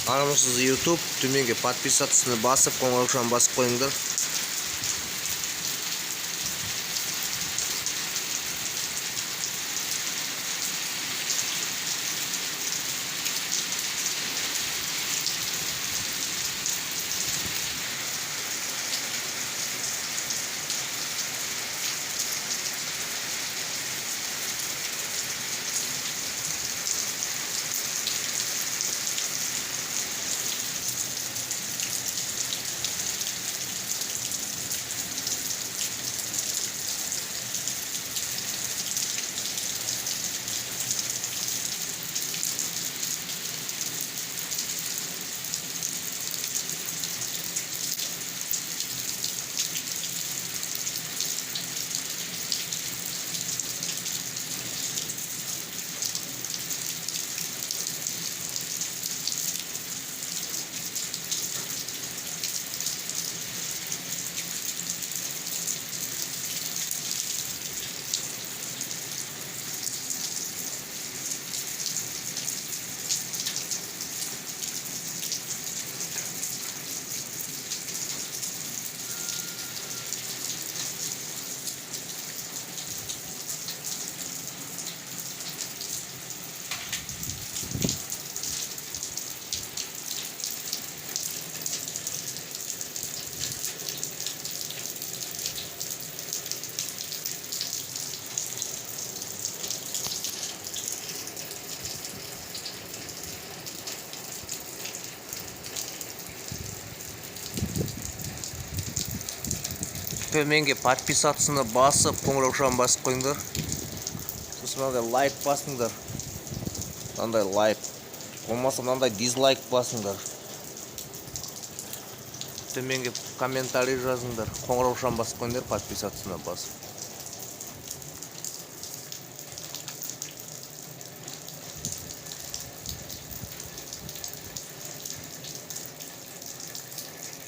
Армысыз YouTube, төменге подписаться басып, қоңыраушаны басып қойыңдар. Төменге подписаться басып, қоңыраушаны басып қойыңдар. Сосын мынандай лайк басыңдар. Мынандай лайк. Болмаса мынандай дизлайк басыңдар. Төменге комментарий жазыңдар. Қоңыраушаны басып қойыңдар, подписаться басып.